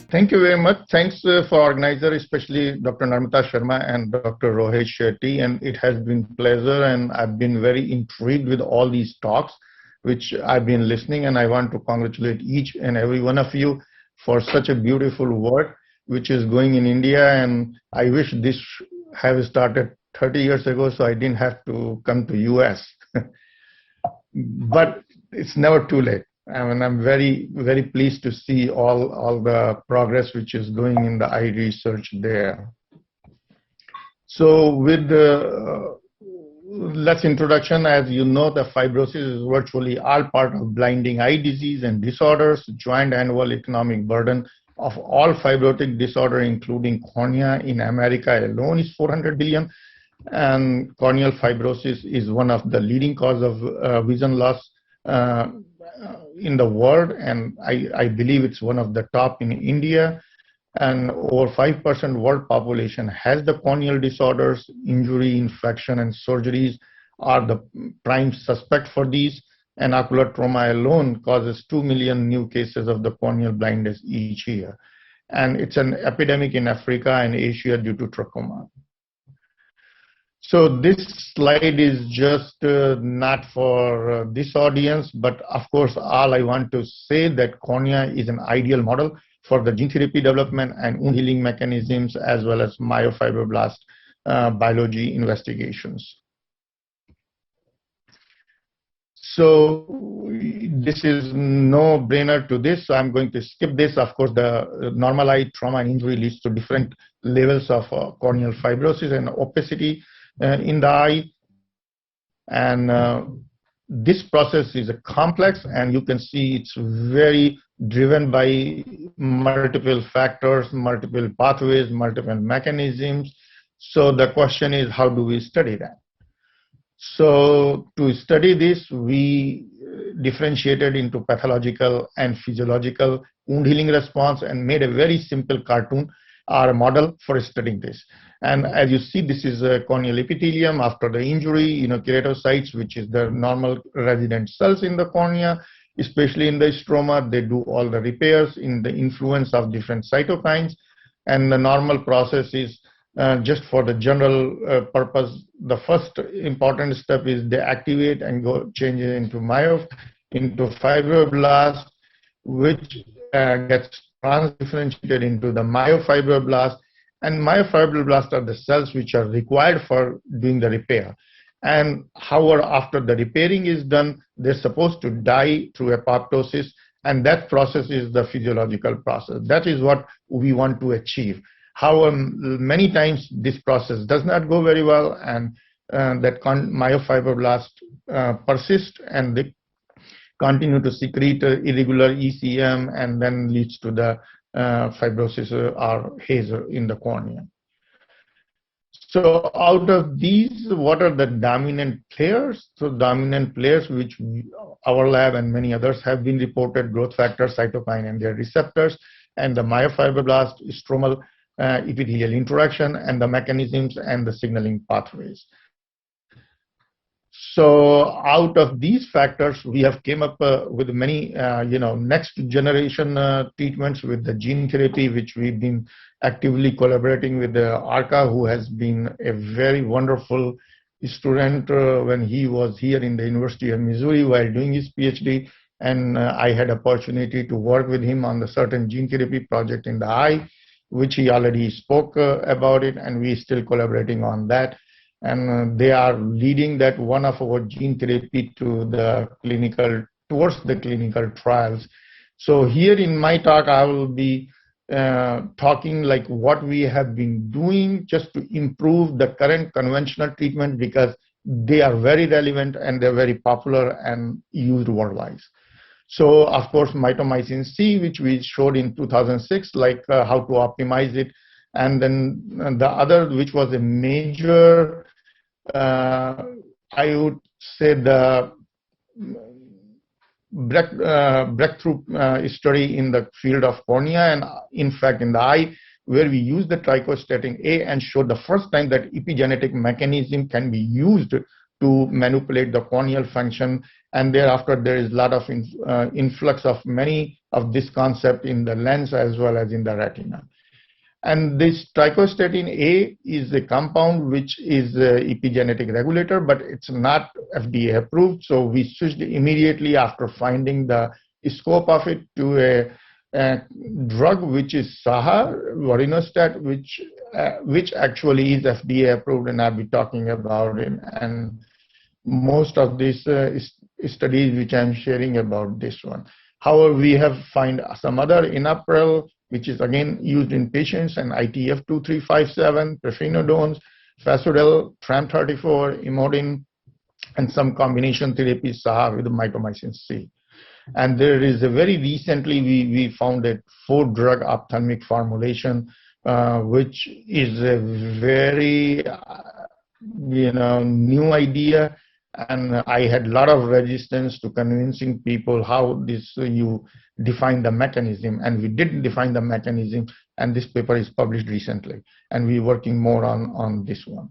Thank you very much. Thanks for organizer, especially Dr. Narmita Sharma and Dr. Rohit Shetty. And it has been pleasure, and I've been very intrigued with all these talks, which I've been listening, and I want to congratulate each and every one of you for such a beautiful work which is going in India. And I wish this have started 30 years ago, so I didn't have to come to US. But it's never too late. I mean, I'm very, very pleased to see all the progress which is going in the eye research there. So with the less introduction, as you know, the fibrosis is virtually all part of blinding eye disease and disorders. Joint annual economic burden of all fibrotic disorder, including cornea in America alone, is 400 billion. And corneal fibrosis is one of the leading cause of vision loss in the world, and I believe it's one of the top in India. And over 5% world population has the corneal disorders. Injury, infection, and surgeries are the prime suspect for these. And ocular trauma alone causes 2 million new cases of the corneal blindness each year. And it's an epidemic in Africa and Asia due to trachoma. So this slide is just not for this audience, but of course, all I want to say that cornea is an ideal model for the gene therapy development and wound healing mechanisms, as well as myofibroblast biology investigations. So this is no brainer to this, so I'm going to skip this. Of course, the normal eye trauma and injury leads to different levels of corneal fibrosis and opacity in the eye, and this process is a complex, and you can see it's very driven by multiple factors, multiple pathways, multiple mechanisms. So the question is, how do we study that? So to study this, we differentiated into pathological and physiological wound healing response and made a very simple cartoon or a model for studying this. And as you see, this is a corneal epithelium after the injury, keratocytes, which is the normal resident cells in the cornea, especially in the stroma. They do all the repairs in the influence of different cytokines. And the normal process is just for the general purpose. The first important step is they activate and go change it into fibroblast, which gets transdifferentiated into the myofibroblast. And myofibroblasts are the cells which are required for doing the repair. And however, after the repairing is done, they're supposed to die through apoptosis, and that process is the physiological process. That is what we want to achieve. However, many times this process does not go very well, and that myofibroblasts persist, and they continue to secrete irregular ECM, and then leads to the fibrosis or Haze in the cornea. So out of these, what are the dominant players? So dominant players, which our lab and many others have been reported: growth factor, cytokine, and their receptors, and the myofibroblast, stromal epithelial interaction, and the mechanisms and the signaling pathways. So out of these factors, we have came up with many, next generation treatments with the gene therapy, which we've been actively collaborating with Arka, who has been a very wonderful student when he was here in the University of Missouri while doing his PhD. And I had opportunity to work with him on the certain gene therapy project in the eye, which he already spoke about it, and we still collaborating on that. And they are leading that one of our gene therapy to the towards the clinical trials. So here in my talk, I will be talking like what we have been doing just to improve the current conventional treatment, because they are very relevant and they're very popular and used worldwide. So of course, Mitomycin C, which we showed in 2006, like how to optimize it. And then the other, which was a major, I would say the breakthrough study in the field of cornea, and in fact in the eye, where we used the trichostatin A and showed the first time that epigenetic mechanism can be used to manipulate the corneal function and thereafter there is a lot of influx of many of this concept in the lens as well as in the retina. And this trichostatin A is a compound which is an epigenetic regulator, but it's not FDA approved. So we switched immediately after finding the scope of it to a drug which is SAHA, vorinostat, which actually is FDA approved, and I'll be talking about it. And most of these studies which I'm sharing about this one. However, we have find some other Inaprel, which is again used in patients, and ITF2357, pirfenodones, Fasudel, Tram34, Imodin, and some combination therapy SAHA with Mitomycin C. And there is a very recently we found a 4-drug ophthalmic formulation, which is a very new idea. And I had a lot of resistance to convincing people how this you define the mechanism, and we didn't define the mechanism, and this paper is published recently, and we're working more on this one.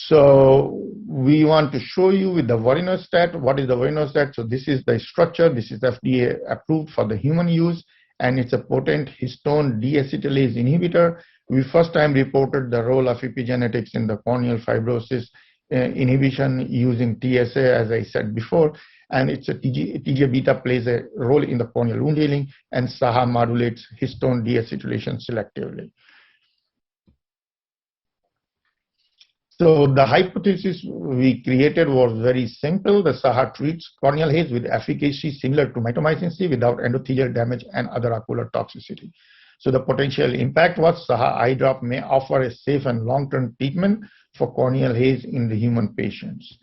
So we want to show you with the vorinostat, what is the vorinostat? So this is the structure, this is FDA approved for the human use, and it's a potent histone deacetylase inhibitor. We first time reported the role of epigenetics in the corneal fibrosis inhibition using TSA, as I said before, and it's a TGA-beta plays a role in the corneal wound healing, and SAHA modulates histone deacetylation selectively. So the hypothesis we created was very simple. The SAHA treats corneal haze with efficacy similar to Mitomycin C without endothelial damage and other ocular toxicity. So the potential impact was SAHA eye drop may offer a safe and long-term treatment for corneal haze in the human patients.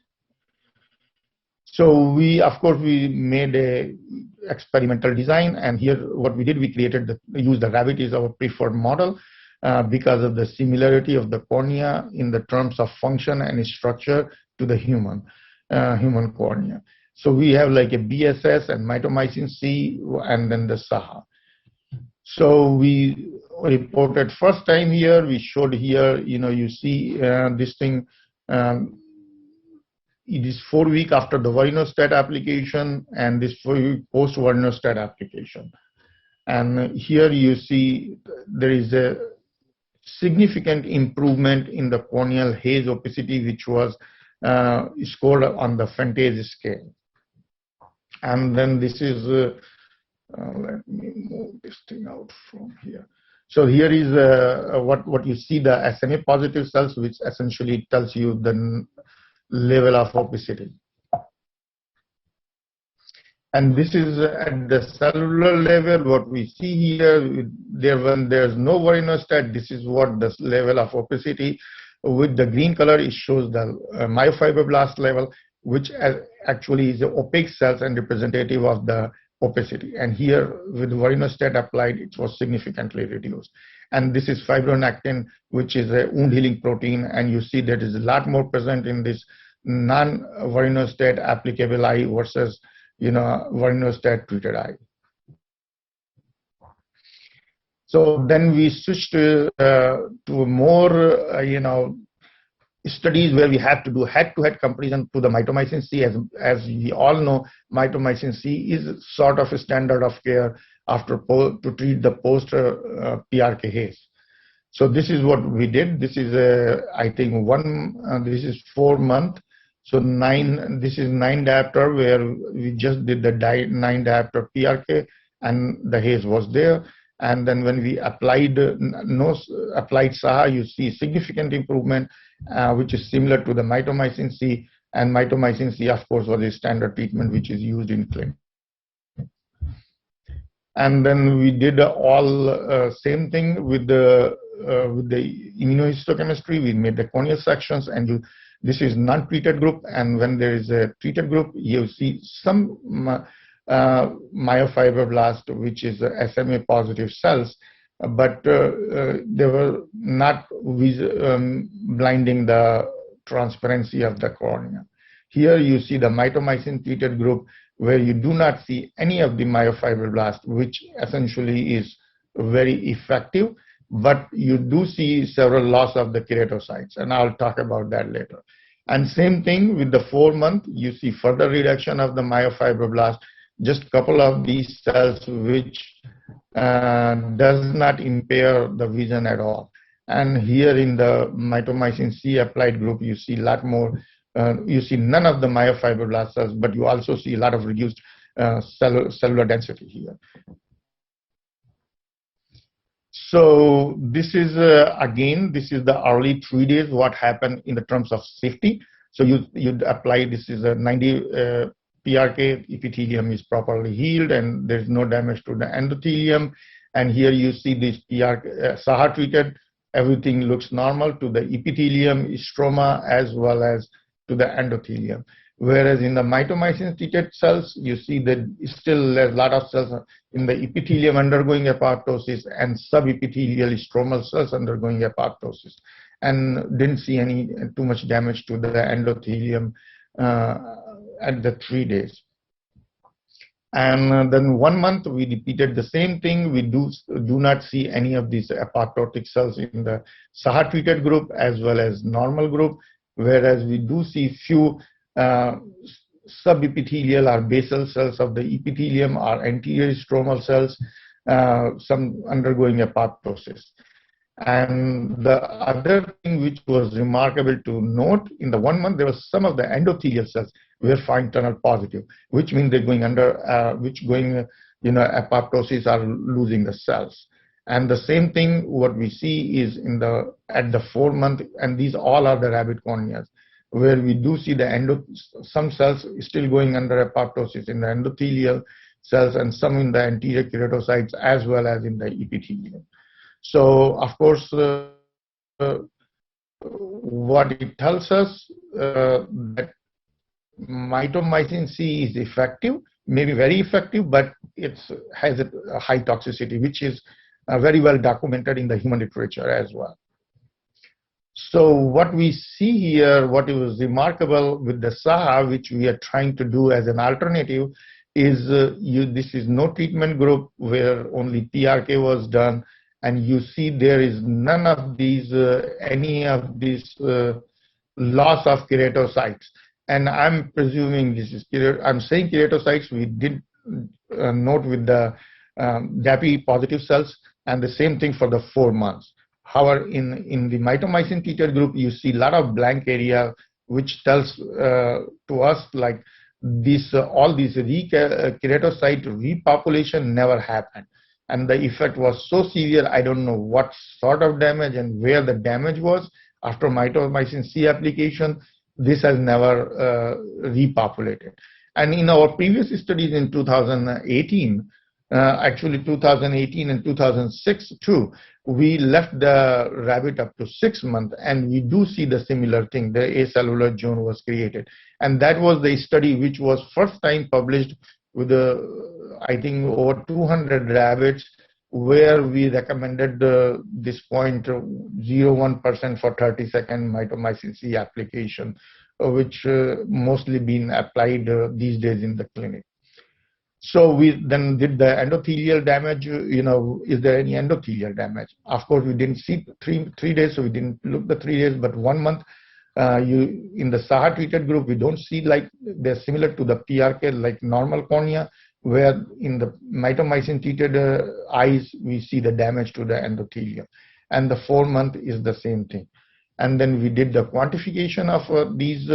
So we made a experimental design, and here what we did, we used the rabbit as our preferred model because of the similarity of the cornea in the terms of function and structure to the human cornea. So we have like a BSS and Mitomycin C and then the SAHA. So we reported first time here, we showed here, you see this thing, it is 4 weeks after the vorinostat application, and this 4 week post vorinostat application. And here you see there is a significant improvement in the corneal haze opacity, which was scored on the Fantaise scale. And then this is, let me move this thing out from here. So here is what you see, the SMA positive cells, which essentially tells you the level of opacity. And this is at the cellular level, what we see here, when there's no vorinostat, this is what the level of opacity. With the green color, it shows the myofibroblast level, which actually is the opaque cells and representative of the opacity. And here, with vorinostat applied, it was significantly reduced. And this is fibronectin, which is a wound healing protein, and you see that is a lot more present in this non-vorinostat applicable eye versus vorinostat treated eye. So then we switched to more studies where we have to do head-to-head comparison to the Mitomycin C. As we all know, Mitomycin C is sort of a standard of care to treat the post PRK haze. So this is what we did. This is I think this is 4 months. So this is 9 diopter where we just did the 9 diopter PRK, and the haze was there. And then when we applied SAHA, you see significant improvement, which is similar to the Mitomycin C. And Mitomycin C, of course, was a standard treatment which is used in clinic. And then we did all same thing with the immunohistochemistry. We made the corneal sections, and this is non-treated group. And when there is a treated group, you see some myofibroblast, which is SMA positive cells, but they were not blinding the transparency of the cornea. Here you see the Mitomycin treated group, where you do not see any of the myofibroblast, which essentially is very effective, but you do see several loss of the keratocytes, and I'll talk about that later. And same thing with the 4-month, you see further reduction of the myofibroblast, just couple of these cells which does not impair the vision at all. And here in the mitomycin C applied group, you see a lot more, you see none of the myofibroblast cells, but you also see a lot of reduced cellular density here. So this is, again, this is the early 3 days, what happened in the terms of safety. So you'd apply, this is a 90 PRK, epithelium is properly healed and there's no damage to the endothelium. And here you see this PRK, SAHA treated, everything looks normal to the epithelium, stroma, as well as to the endothelium. Whereas in the mitomycin treated cells, you see that still a lot of cells in the epithelium undergoing apoptosis and subepithelial stromal cells undergoing apoptosis, and didn't see any too much damage to the endothelium at the 3 days. And then 1 month we repeated the same thing. We do not see any of these apoptotic cells in the SAHA treated group as well as normal group, whereas we do see few subepithelial or basal cells of the epithelium or anterior stromal cells, some undergoing apoptosis. And the other thing which was remarkable to note, in the 1 month, there was some of the endothelial cells were fine tunnel positive, which means they're going under, apoptosis or losing the cells. And the same thing, what we see is at the 4 month, and these all are the rabbit corneas, where we do see the some cells still going under apoptosis in the endothelial cells and some in the anterior keratocytes as well as in the epithelium. So, of course, what it tells us that mitomycin C is effective, maybe very effective, but it has a high toxicity, which is very well documented in the human literature as well. So what we see here, what is remarkable with the SAHA, which we are trying to do as an alternative, is this is no treatment group where only PRK was done, and you see there is none of these, any of this loss of keratocytes. And I'm presuming this is, I'm saying keratocytes, we did note with the DAPI positive cells, and the same thing for the 4 months. However, in the mitomycin treated group, you see a lot of blank area, which tells to us like this, all these keratocyte repopulation never happened. And the effect was so severe, I don't know what sort of damage and where the damage was after mitomycin C application. This has never repopulated. And in our previous studies in 2018, actually 2018 and 2006 too, we left the rabbit up to 6 months, and we do see the similar thing. The acellular zone was created, and that was the study which was first time published with I think over 200 rabbits, where we recommended this 0.01% for 30-second mitomycin C application, which mostly been applied these days in the clinic. So we then did the endothelial damage, is there any endothelial damage? Of course, we didn't see 3 days, so we didn't look the 3 days, but 1 month, in the SAHA treated group, we don't see like they're similar to the PRK, like normal cornea, where in the mitomycin treated eyes, we see the damage to the endothelium. And the 4 month is the same thing. And then we did the quantification of these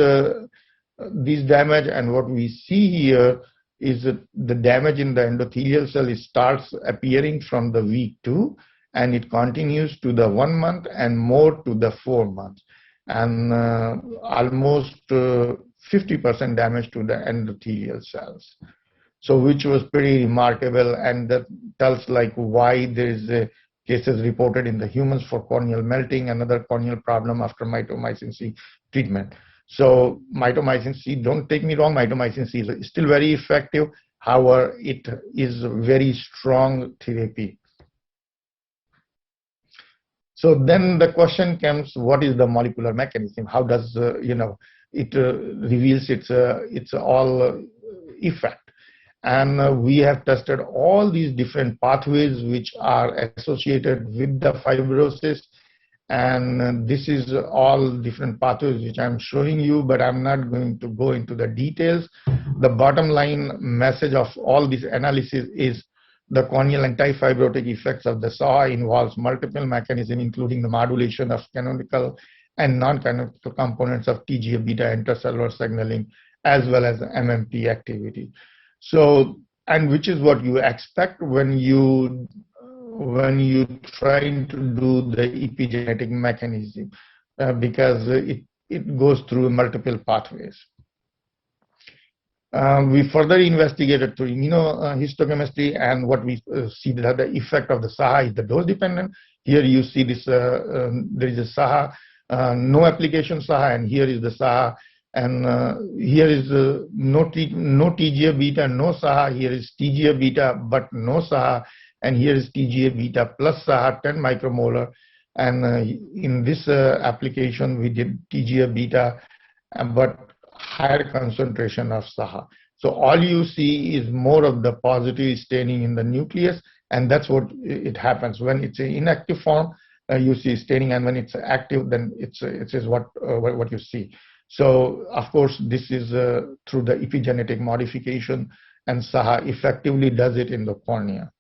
damage, and what we see here is that the damage in the endothelial cell starts appearing from the week 2, and it continues to the 1 month and more to the 4 months, and almost 50% damage to the endothelial cells. So which was pretty remarkable, and that tells like why there is cases reported in the humans for corneal melting, another corneal problem after mitomycin C treatment. So mitomycin C, don't take me wrong, mitomycin C is still very effective. However, it is very strong therapy. So then the question comes, what is the molecular mechanism? How does, it reveals its all effect? And we have tested all these different pathways which are associated with the fibrosis. And this is all different pathways which I'm showing you, but I'm not going to go into the details. The bottom line message of all this analysis is the corneal anti-fibrotic effects of the SAHA involves multiple mechanisms, including the modulation of canonical and non-canonical components of TGF-beta intracellular signaling, as well as MMP activity. So, and which is what you expect when you trying to do the epigenetic mechanism, because it goes through multiple pathways. We further investigated through immunohistochemistry, and what we see that the effect of the SAHA is the dose dependent. Here you see this, there is a SAHA, no application SAHA, and here is the SAHA, and here is no TGF-beta, no SAHA, here is TGF-beta but no SAHA, and here is TGF-beta plus SAHA 10 micromolar, and in this application we did TGF-beta but higher concentration of SAHA. So all you see is more of the positive staining in the nucleus, and that's what it happens when it's an inactive form. You see staining, and when it's active, then it is what you see. So of course this is through the epigenetic modification, and SAHA effectively does it in the cornea.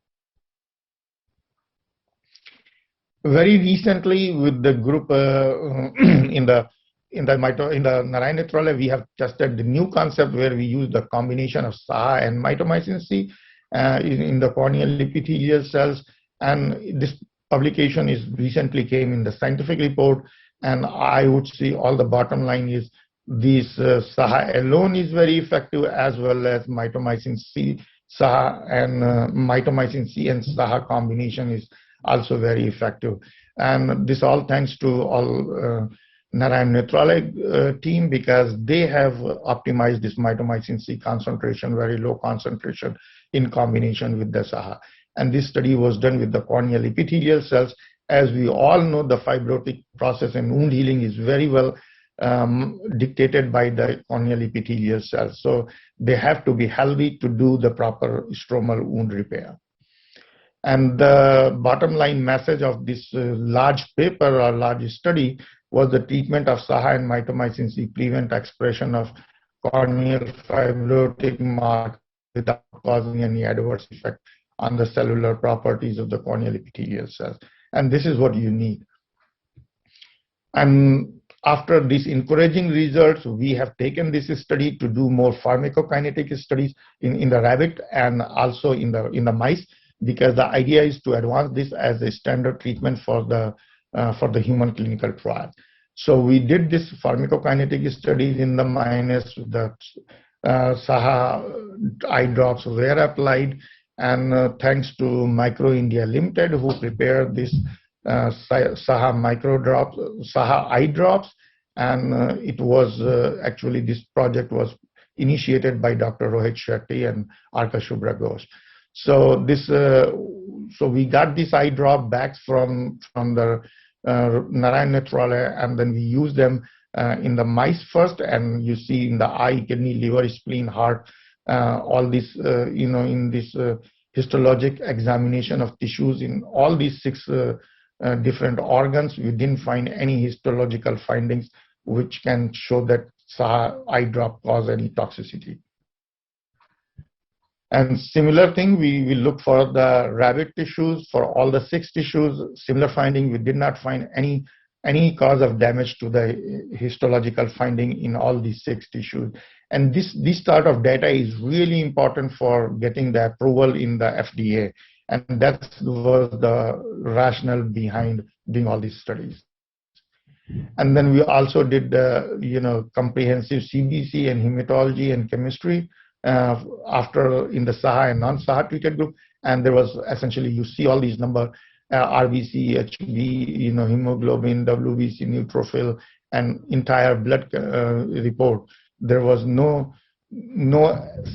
Very recently, with the group in the Narayana trial, we have tested the new concept where we use the combination of SAHA and Mitomycin C in the corneal epithelial cells, and this publication is recently came in the scientific report. And I would say all the bottom line is this SAHA alone is very effective, as well as Mitomycin C, SAHA and Mitomycin C and SAHA combination is also very effective. And this all thanks to all Narayana Netralaya team, because they have optimized this Mitomycin C concentration, very low concentration, in combination with the SAHA. And this study was done with the corneal epithelial cells. As we all know, the fibrotic process and wound healing is very well dictated by the corneal epithelial cells. So they have to be healthy to do the proper stromal wound repair. And the bottom line message of this large paper or large study was the treatment of SAHA and Mitomycin C prevent expression of corneal fibrotic mark without causing any adverse effect on the cellular properties of the corneal epithelial cells. And this is what you need. And after these encouraging results, we have taken this study to do more pharmacokinetic studies in the rabbit and also in the mice, because the idea is to advance this as a standard treatment for the human clinical trial. So we did this pharmacokinetic studies in the mice. The SAHA eye drops were applied, and thanks to Micro India Limited, who prepared this SAHA eye drops, and it was actually this project was initiated by Dr. Rohit Shetty and Arka Shubra Ghosh. So this, so we got this eye drop back from the Narayana Netralaya, and then we use them in the mice first, and you see in the eye, kidney, liver, spleen, heart, all this, in this histologic examination of tissues in all these 6 different organs, we didn't find any histological findings which can show that SAHA eye drop cause any toxicity. And similar thing, we look for the rabbit tissues. For all the 6 tissues, similar finding. We did not find any cause of damage to the histological finding in all these 6 tissues. And this sort of data is really important for getting the approval in the FDA. And that was the rationale behind doing all these studies. And then we also did the comprehensive CBC and hematology and chemistry after in the SAHA and non-SAHA treated group. And there was essentially, you see all these numbers, RBC, HB, hemoglobin, WBC, neutrophil, and entire blood report. There was no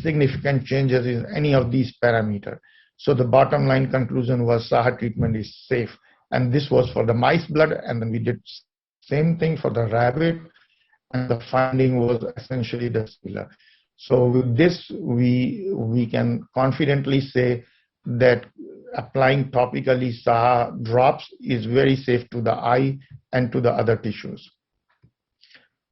significant changes in any of these parameters. So the bottom line conclusion was SAHA treatment is safe. And this was for the mice blood, and then we did same thing for the rabbit, and the finding was essentially the similar. So with this, we can confidently say that applying topically SAHA drops is very safe to the eye and to the other tissues.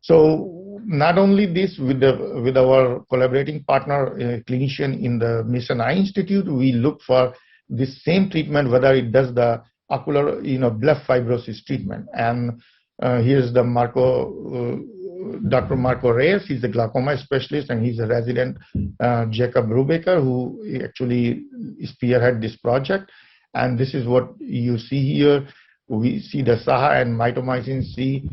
So not only this, with our collaborating partner clinician in the Mission Eye Institute, we look for this same treatment, whether it does the ocular, bleph fibrosis treatment. And here's the Dr. Marco Reyes. He's a glaucoma specialist, and he's a resident Jacob Brubaker, who actually spearhead this project. And this is what you see here. We see the SAHA and Mitomycin C,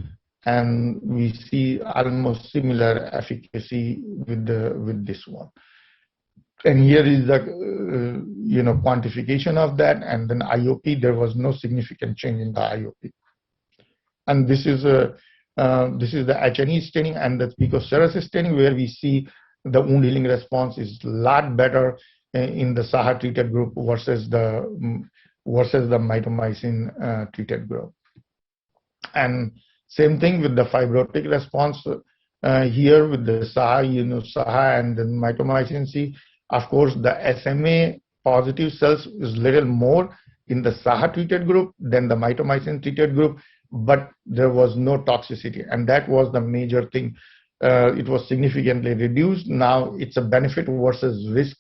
and we see almost similar efficacy with this one. And here is the quantification of that, and then IOP. There was no significant change in the IOP. And this is the H&E staining and the picoserous staining, where we see the wound healing response is a lot better in the SAHA treated group versus the Mitomycin treated group. And same thing with the fibrotic response here with the SAHA, SAHA and then Mitomycin C. Of course, the SMA positive cells is little more in the SAHA treated group than the Mitomycin treated group, but there was no toxicity, and that was the major thing. It was significantly reduced. Now it's a benefit versus risk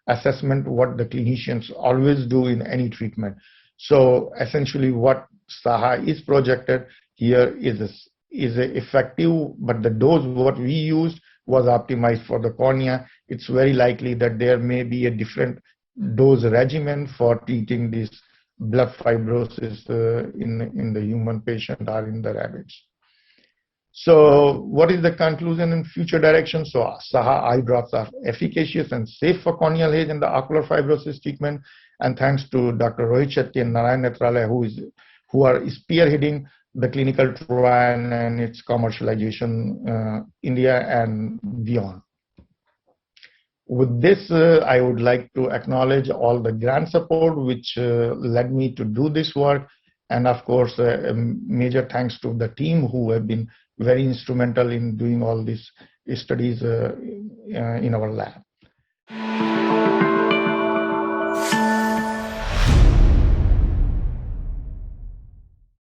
assessment, what the clinicians always do in any treatment. So essentially what SAHA is projected here is effective, but the dose what we used was optimized for the cornea. It's very likely that there may be a different dose regimen for treating this bleph fibrosis in the human patient or in the rabbits. So what is the conclusion in future direction? So SAHA eye drops are efficacious and safe for corneal haze and the ocular fibrosis treatment. And thanks to Dr. Rohit Shetty and Narayan Netralaya, who are spearheading the clinical trial and its commercialization India and beyond. With this, I would like to acknowledge all the grant support which led me to do this work. And of course, a major thanks to the team who have been very instrumental in doing all these studies in our lab.